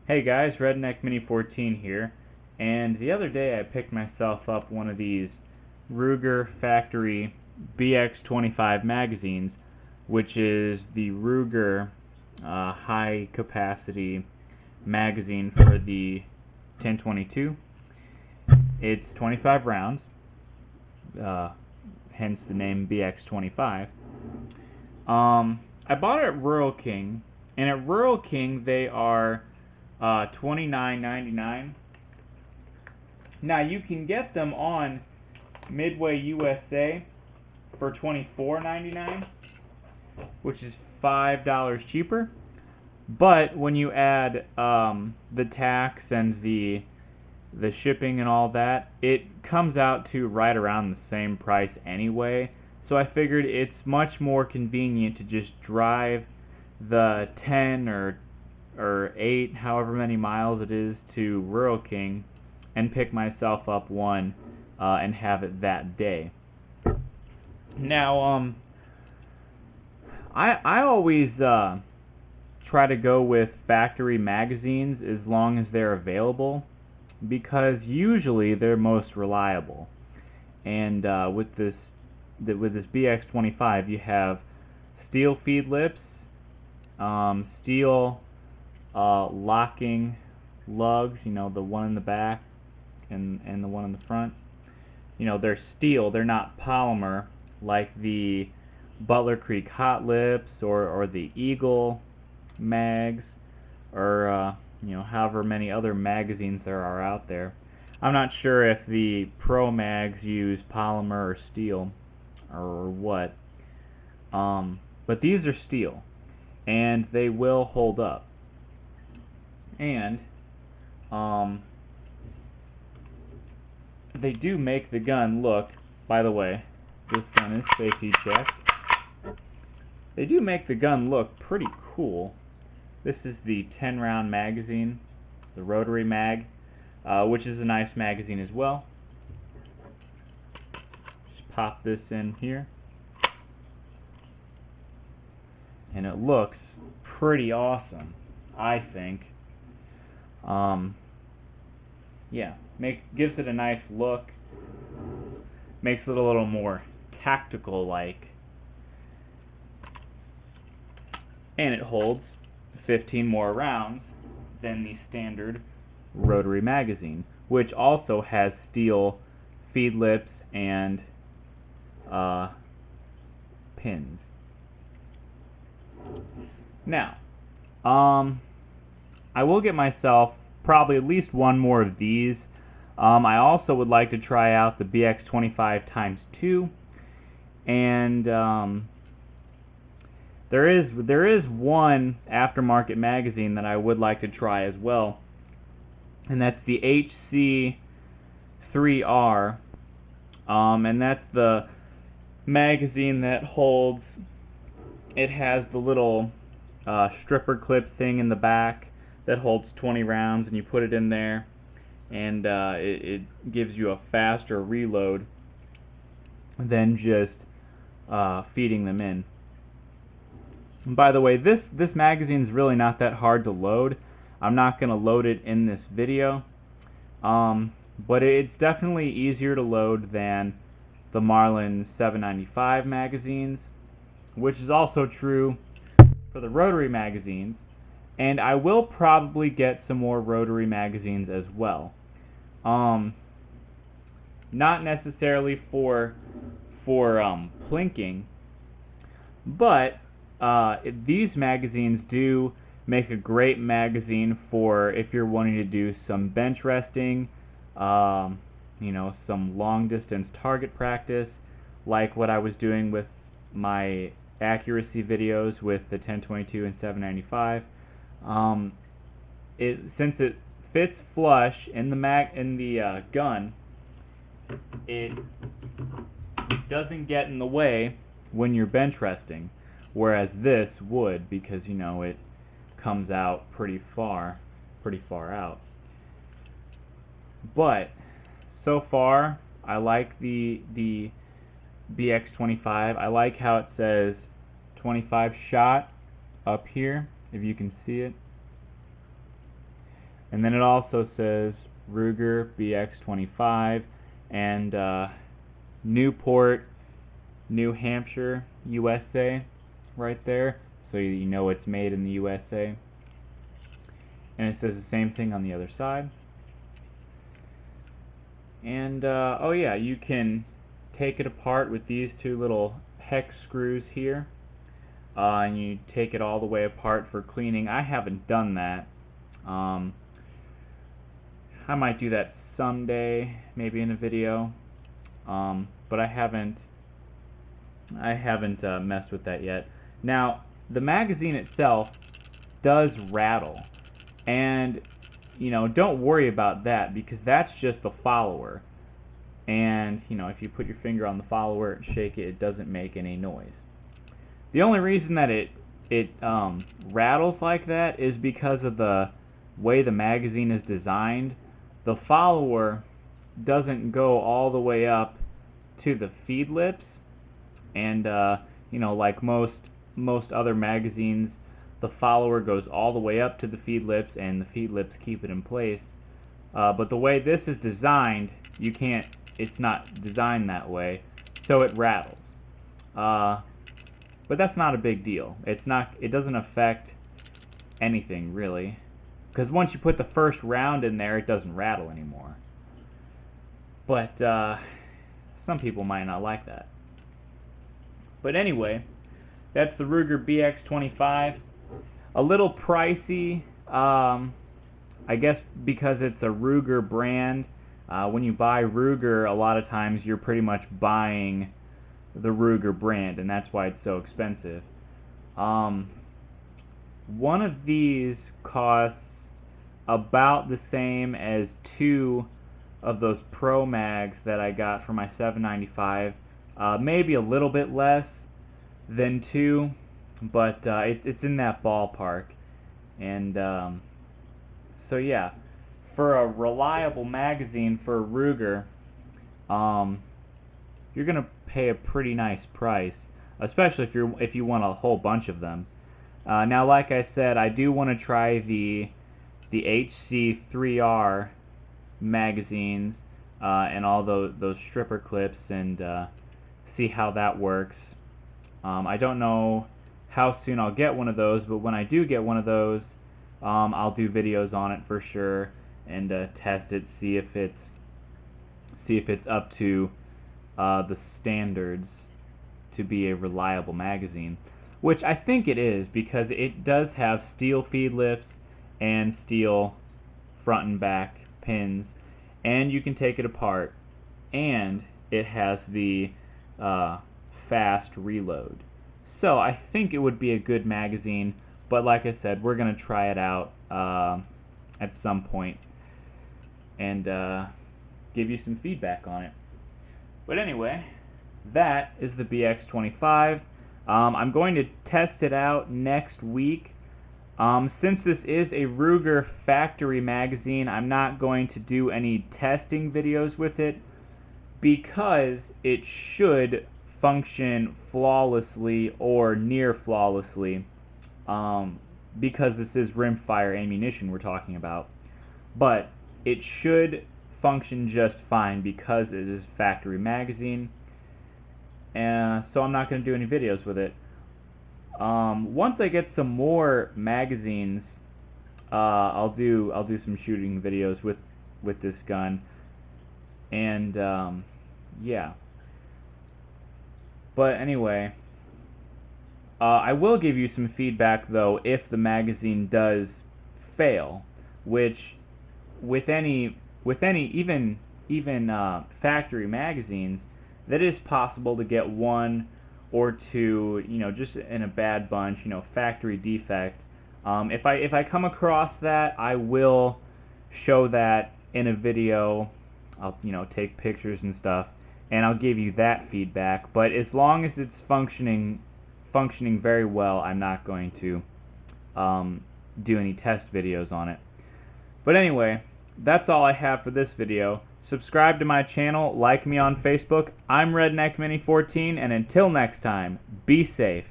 Hey guys, Redneck Mini 14 here, and the other day I picked myself up one of these Ruger Factory BX-25 magazines, which is the Ruger high capacity magazine for the 1022. It's 25 rounds, hence the name BX-25. I bought it at Rural King, and at Rural King they are $29.99. Now you can get them on Midway USA for $24.99, which is $5 cheaper. But when you add the tax and the shipping and all that, it comes out to right around the same price anyway. So I figured it's much more convenient to just drive the 10 or 8, however many miles it is, to Rural King and pick myself up one and have it that day. Now, I always try to go with factory magazines as long as they're available, because usually they're most reliable. And with this BX-25, you have steel feed lips, steel locking lugs, the one in the back and the one in the front. They're steel, they're not polymer like the Butler Creek Hot Lips or the Eagle mags, or however many other magazines there are out there. I'm not sure if the Pro mags use polymer or steel or what, but these are steel and they will hold up. And they do make the gun look, by the way, this gun is safety checked. They do make the gun look pretty cool. This is the 10-round magazine, the Rotary Mag, which is a nice magazine as well. Just pop this in here, and it looks pretty awesome, I think. Yeah, gives it a nice look, makes it a little more tactical-like, and it holds 15 more rounds than the standard Rotary magazine, which also has steel feed lips and pins. Now, I will get myself probably at least one more of these. I also would like to try out the BX-25 ×2, and there is one aftermarket magazine that I would like to try as well, and that's the HC3R, and that's the magazine that holds. It has the little stripper clip thing in the back that holds 20 rounds, and you put it in there, and it gives you a faster reload than just feeding them in. And by the way, this magazine is really not that hard to load. I'm not going to load it in this video, but it's definitely easier to load than the Marlin 795 magazines, which is also true for the Rotary magazines. And I will probably get some more Rotary magazines as well. Not necessarily for plinking, but these magazines do make a great magazine for if you're wanting to do some bench resting, some long distance target practice, like what I was doing with my accuracy videos with the 1022 and 795. Since it fits flush in the gun, it doesn't get in the way when you're bench resting, whereas this would, because it comes out pretty far out. But so far, I like the BX-25. I like how it says 25 shot up here, if you can see it. And then it also says Ruger BX-25 and Newport, New Hampshire, USA right there, so you know it's made in the USA. And it says the same thing on the other side. And oh yeah, you can take it apart with these two little hex screws here, and you take it all the way apart for cleaning. I haven't done that. I might do that someday, maybe in a video, but I haven't messed with that yet. Now, the magazine itself does rattle, and you know, don't worry about that because that's just the follower. And you know, if you put your finger on the follower and shake it, it doesn't make any noise. The only reason that it rattles like that is because of the way the magazine is designed. The follower doesn't go all the way up to the feed lips, and you know, like most other magazines, the follower goes all the way up to the feed lips, and the feed lips keep it in place. But the way this is designed, you can't. It's not designed that way, so it rattles. But that's not a big deal. It's not. It doesn't affect anything really, because once you put the first round in there, it doesn't rattle anymore. But some people might not like that. But anyway, that's the Ruger BX-25. A little pricey, I guess, because it's a Ruger brand. When you buy Ruger, a lot of times you're pretty much buying the Ruger brand, and that's why it's so expensive. One of these costs about the same as two of those Pro Mags that I got for my $7.95, maybe a little bit less than two, but it's in that ballpark. And so yeah, for a reliable magazine for Ruger, you're gonna pay a pretty nice price, especially if you want a whole bunch of them. Now, like I said, I do want to try the HC3 magazines and all those stripper clips and see how that works. I don't know how soon I'll get one of those, but when I do get one of those, I'll do videos on it for sure and test it, see if it's up to the standards to be a reliable magazine, which I think it is, because it does have steel feed lips and steel front and back pins, and you can take it apart, and it has the fast reload. So I think it would be a good magazine, but like I said, we're going to try it out at some point and give you some feedback on it. But anyway, that is the BX-25. I'm going to test it out next week. Since this is a Ruger factory magazine, I'm not going to do any testing videos with it because it should function flawlessly or near flawlessly, because this is rimfire ammunition we're talking about. But it should function just fine because it is a factory magazine, and so I'm not going to do any videos with it. Once I get some more magazines, I'll do some shooting videos with this gun, and yeah. But anyway, I will give you some feedback though if the magazine does fail, which with any even factory magazines, that is possible to get one or two, you know, just in a bad bunch, you know, factory defect. If I come across that, I will show that in a video. I'll, you know, take pictures and stuff, and I'll give you that feedback. But as long as it's functioning very well, I'm not going to do any test videos on it. But anyway, that's all I have for this video. Subscribe to my channel, like me on Facebook. I'm RedneckMini14, and until next time, be safe.